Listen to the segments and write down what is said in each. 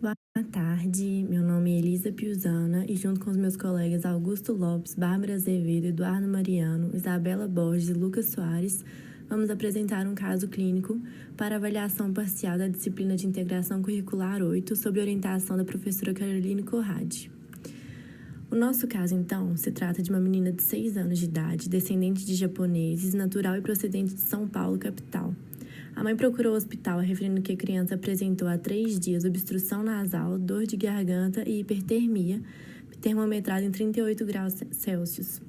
Boa tarde, meu nome é Elisa Piusana e junto com os meus colegas Augusto Lopes, Bárbara Azevedo, Eduardo Mariano, Isabela Borges e Lucas Soares, vamos apresentar um caso clínico para avaliação parcial da disciplina de Integração Curricular 8, sob orientação da professora Caroline Corradi. O nosso caso, então, se trata de uma menina de 6 anos de idade, descendente de japoneses, natural e procedente de São Paulo, capital. A mãe procurou o hospital referindo que a criança apresentou há 3 dias obstrução nasal, dor de garganta e hipertermia, termometrada em 38 graus Celsius.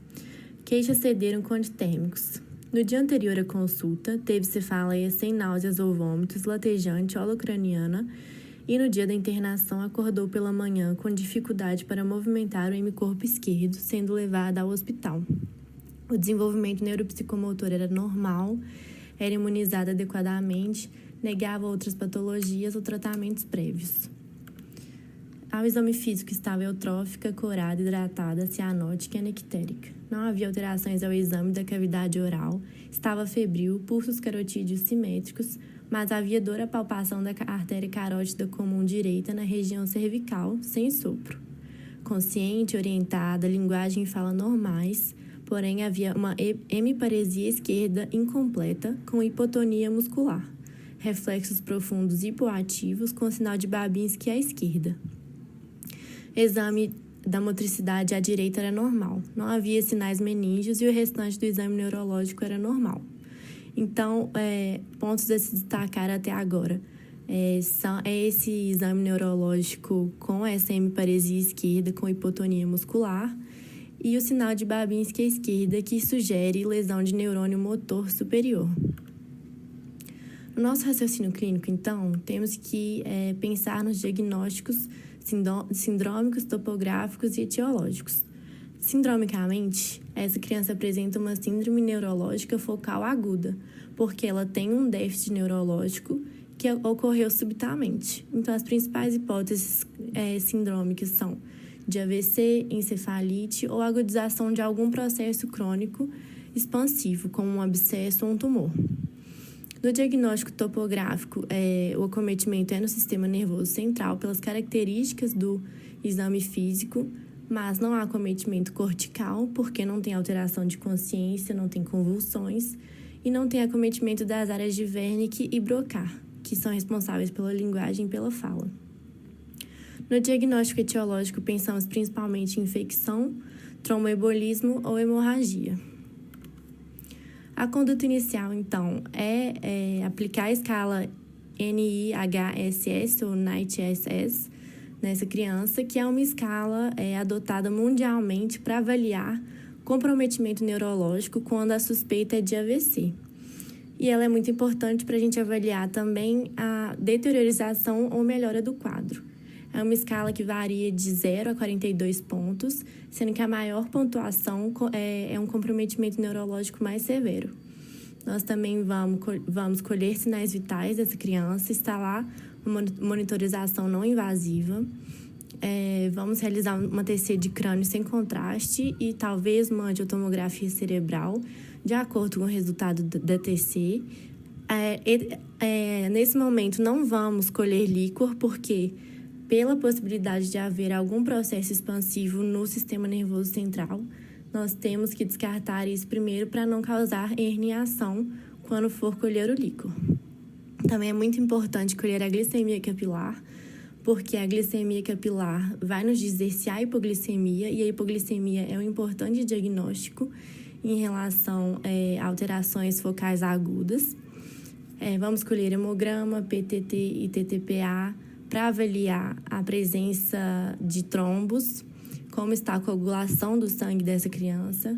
Queixas cederam com antitérmicos. No dia anterior à consulta, teve cefaleia sem náuseas ou vômitos, latejante, holocraniana, e no dia da internação acordou pela manhã com dificuldade para movimentar o hemicorpo esquerdo, sendo levada ao hospital. O desenvolvimento neuropsicomotor era normal, era imunizada adequadamente, negava outras patologias ou tratamentos prévios. Ao exame físico estava eutrófica, corada, hidratada, cianótica e anictérica. Não havia alterações ao exame da cavidade oral, estava febril, pulsos carotídeos simétricos, mas havia dor à palpação da artéria carótida comum direita na região cervical, sem sopro. Consciente, orientada, linguagem e fala normais, porém havia uma hemiparesia esquerda incompleta com hipotonia muscular, reflexos profundos hipoativos com sinal de Babinski à esquerda. Exame da motricidade à direita era normal, não havia sinais meníngeos e o restante do exame neurológico era normal. Então, pontos a se destacar até agora é esse exame neurológico com essa hemiparesia esquerda com hipotonia muscular e o sinal de Babinski à esquerda, que sugere lesão de neurônio motor superior. No nosso raciocínio clínico, então, temos que pensar nos diagnósticos sindrômicos, topográficos e etiológicos. Sindromicamente, essa criança apresenta uma síndrome neurológica focal aguda, porque ela tem um déficit neurológico que ocorreu subitamente. Então, as principais hipóteses sindrômicas são de AVC, encefalite ou agudização de algum processo crônico expansivo, como um abscesso ou um tumor. No diagnóstico topográfico, o acometimento é no sistema nervoso central pelas características do exame físico, mas não há acometimento cortical, porque não tem alteração de consciência, não tem convulsões, e não tem acometimento das áreas de Wernicke e Broca, que são responsáveis pela linguagem e pela fala. No diagnóstico etiológico, pensamos principalmente em infecção, tromboembolismo ou hemorragia. A conduta inicial, então, é aplicar a escala NIHSS ou NIGHSS nessa criança, que é uma escala adotada mundialmente para avaliar comprometimento neurológico quando a suspeita é de AVC. E ela é muito importante para a gente avaliar também a deteriorização ou melhora do quadro. É uma escala que varia de 0 a 42 pontos, sendo que a maior pontuação é um comprometimento neurológico mais severo. Nós também vamos colher sinais vitais dessa criança, instalar uma monitorização não invasiva, vamos realizar uma TC de crânio sem contraste e talvez uma angiotomografia cerebral, de acordo com o resultado da TC. Nesse momento, não vamos colher líquor, porque pela possibilidade de haver algum processo expansivo no sistema nervoso central, nós temos que descartar isso primeiro para não causar herniação quando for colher o líquor. Também é muito importante colher a glicemia capilar, porque a glicemia capilar vai nos dizer se há hipoglicemia, e a hipoglicemia é um importante diagnóstico em relação a alterações focais agudas. Vamos colher hemograma, PTT e TTPA, para avaliar a presença de trombos, como está a coagulação do sangue dessa criança,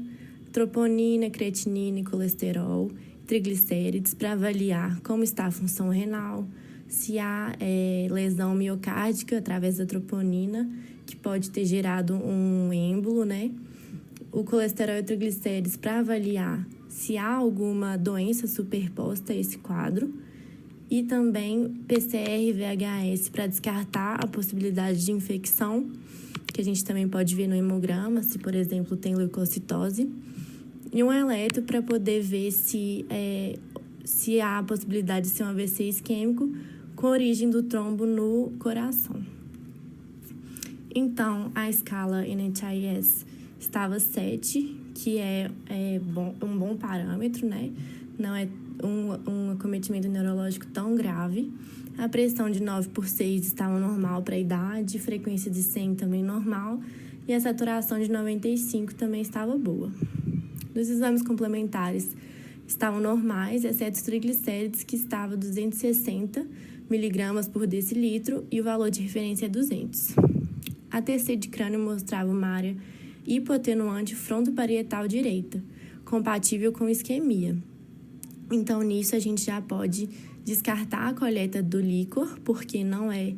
troponina, creatinina e colesterol, triglicérides, para avaliar como está a função renal, se há lesão miocárdica através da troponina, que pode ter gerado um êmbolo, né? O colesterol e triglicérides para avaliar se há alguma doença superposta a esse quadro, e também PCR e VHS para descartar a possibilidade de infecção, que a gente também pode ver no hemograma, se, por exemplo, tem leucocitose, e um eletro para poder ver se há a possibilidade de ser um AVC isquêmico com origem do trombo no coração. Então, a escala NHIS estava 7, que é um bom parâmetro, né? Não é um acometimento neurológico tão grave. A pressão de 9/6 estava normal para a idade, frequência de 100 também normal, e a saturação de 95 também estava boa. Nos exames complementares estavam normais, exceto os triglicérides, que estava 260 miligramas por decilitro, e o valor de referência é 200. A TC de crânio mostrava uma área hipotenuante frontoparietal direita, compatível com isquemia. Então, nisso, a gente já pode descartar a coleta do líquor, porque não é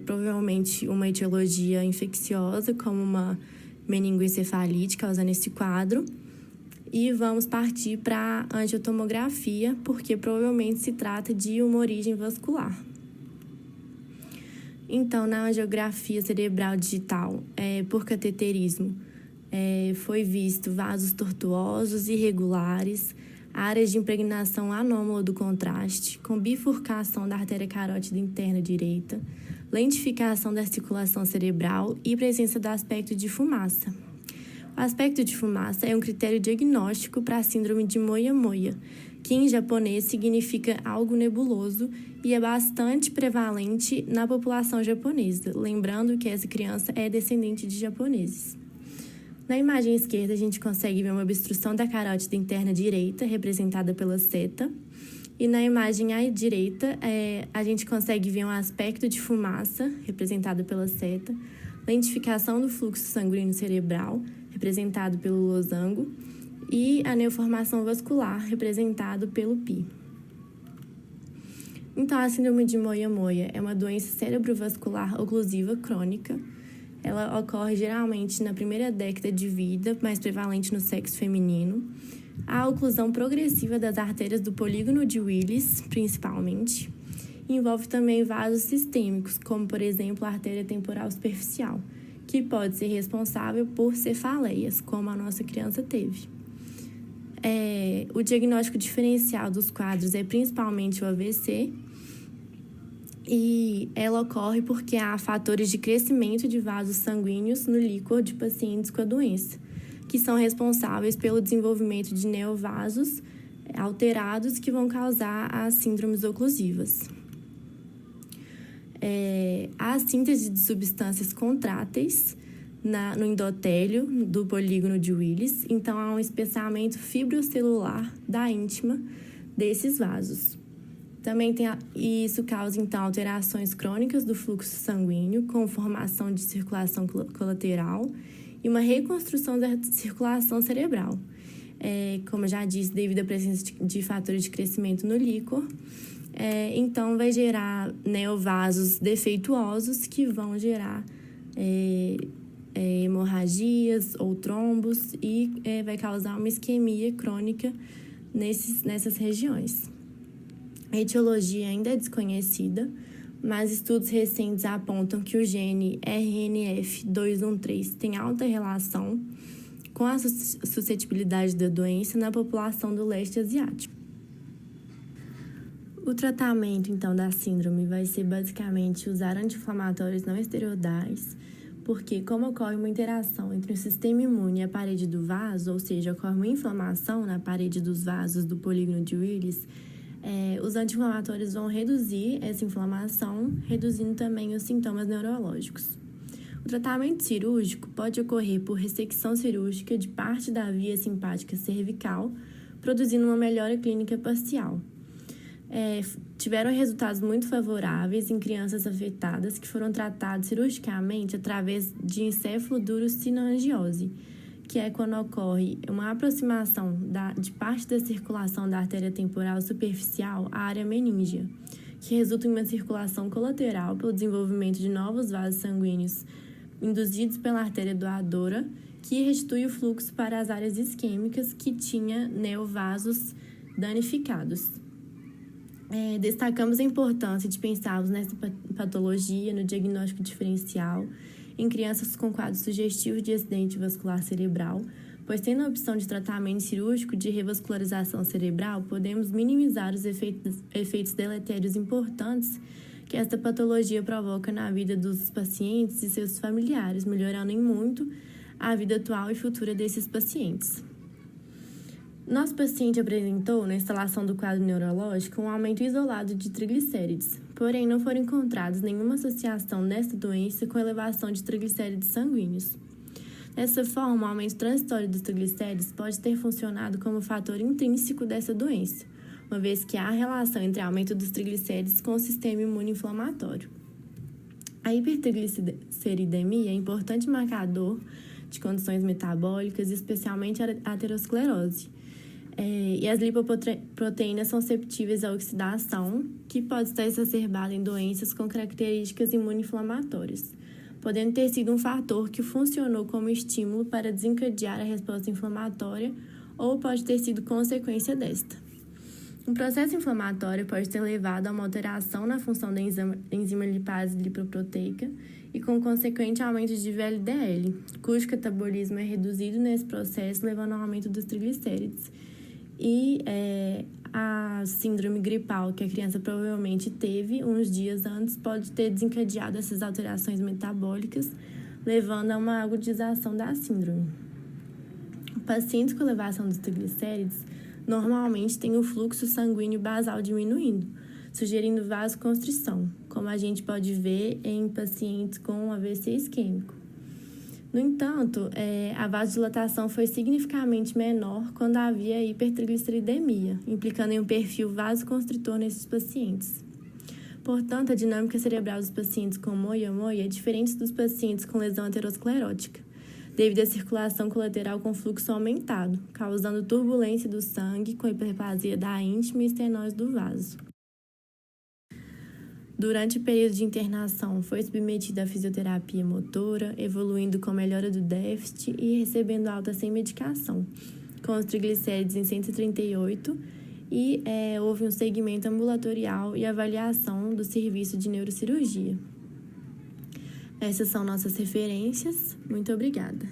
provavelmente uma etiologia infecciosa, como uma meningoencefalite causando esse quadro. E vamos partir para a angiotomografia, porque provavelmente se trata de uma origem vascular. Então, na angiografia cerebral digital, por cateterismo, foi visto vasos tortuosos, irregulares, áreas de impregnação anômala do contraste, com bifurcação da artéria carótida interna direita, lentificação da circulação cerebral e presença do aspecto de fumaça. O aspecto de fumaça é um critério diagnóstico para a síndrome de moya-moya, que em japonês significa algo nebuloso e é bastante prevalente na população japonesa, lembrando que essa criança é descendente de japoneses. Na imagem esquerda, a gente consegue ver uma obstrução da carótida interna direita, representada pela seta. E na imagem à direita, a gente consegue ver um aspecto de fumaça, representado pela seta, lentificação do fluxo sanguíneo cerebral, representado pelo losango, e a neoformação vascular, representado pelo PI. Então, a síndrome de moya-moya é uma doença cerebrovascular oclusiva crônica. Ela ocorre geralmente na primeira década de vida, mais prevalente no sexo feminino. A oclusão progressiva das artérias do polígono de Willis, principalmente. Envolve também vasos sistêmicos, como, por exemplo, a artéria temporal superficial, que pode ser responsável por cefaleias, como a nossa criança teve. O diagnóstico diferencial dos quadros é principalmente o AVC, e ela ocorre porque há fatores de crescimento de vasos sanguíneos no líquor de pacientes com a doença, que são responsáveis pelo desenvolvimento de neovasos alterados que vão causar as síndromes oclusivas. Há síntese de substâncias contráteis no endotélio do polígono de Willis, então há um espessamento fibrocelular da íntima desses vasos. Também isso causa, então, alterações crônicas do fluxo sanguíneo, com formação de circulação colateral e uma reconstrução da circulação cerebral. Como eu já disse, devido à presença de fatores de crescimento no líquor, então vai gerar neovasos defeituosos que vão gerar hemorragias ou trombos e vai causar uma isquemia crônica nessas regiões. A etiologia ainda é desconhecida, mas estudos recentes apontam que o gene RNF213 tem alta relação com a suscetibilidade da doença na população do leste asiático. O tratamento, então, da síndrome vai ser basicamente usar anti-inflamatórios não esteroidais, porque como ocorre uma interação entre o sistema imune e a parede do vaso, ou seja, ocorre uma inflamação na parede dos vasos do polígono de Willis, os anti-inflamatórios vão reduzir essa inflamação, reduzindo também os sintomas neurológicos. O tratamento cirúrgico pode ocorrer por ressecção cirúrgica de parte da via simpática cervical, produzindo uma melhora clínica parcial. Tiveram resultados muito favoráveis em crianças afetadas que foram tratadas cirurgicamente através de encefaloduro-sinoangiose, que é quando ocorre uma aproximação de parte da circulação da artéria temporal superficial à área meníngea, que resulta em uma circulação colateral pelo desenvolvimento de novos vasos sanguíneos induzidos pela artéria doadora, que restitui o fluxo para as áreas isquêmicas que tinha neovasos danificados. Destacamos a importância de pensarmos nessa patologia, no diagnóstico diferencial, em crianças com quadros sugestivos de acidente vascular cerebral, pois tendo a opção de tratamento cirúrgico de revascularização cerebral, podemos minimizar os efeitos deletérios importantes que esta patologia provoca na vida dos pacientes e seus familiares, melhorando em muito a vida atual e futura desses pacientes. Nosso paciente apresentou, na instalação do quadro neurológico, um aumento isolado de triglicérides, porém não foram encontrados nenhuma associação desta doença com elevação de triglicérides sanguíneos. Dessa forma, o aumento transitório dos triglicérides pode ter funcionado como fator intrínseco dessa doença, uma vez que há relação entre o aumento dos triglicérides com o sistema imune inflamatório. A hipertrigliceridemia é importante marcador de condições metabólicas, especialmente a aterosclerose. E as lipoproteínas são susceptíveis à oxidação, que pode estar exacerbada em doenças com características imunoinflamatórias, podendo ter sido um fator que funcionou como estímulo para desencadear a resposta inflamatória ou pode ter sido consequência desta. Um processo inflamatório pode ter levado a uma alteração na função da enzima lipase lipoproteica e com consequente aumento de VLDL, cujo catabolismo é reduzido nesse processo, levando ao aumento dos triglicérides. E a síndrome gripal que a criança provavelmente teve uns dias antes pode ter desencadeado essas alterações metabólicas, levando a uma agudização da síndrome. Pacientes com elevação dos triglicérides normalmente têm o fluxo sanguíneo basal diminuindo, sugerindo vasoconstrição, como a gente pode ver em pacientes com AVC isquêmico. No entanto, a vasodilatação foi significativamente menor quando havia hipertrigliceridemia, implicando em um perfil vasoconstritor nesses pacientes. Portanto, a dinâmica cerebral dos pacientes com moia-moia é diferente dos pacientes com lesão aterosclerótica, devido à circulação colateral com fluxo aumentado, causando turbulência do sangue com hiperplasia da íntima e estenose do vaso. Durante o período de internação, foi submetido à fisioterapia motora, evoluindo com melhora do déficit e recebendo alta sem medicação, com os triglicérides em 138 e houve um segmento ambulatorial e avaliação do serviço de neurocirurgia. Essas são nossas referências. Muito obrigada.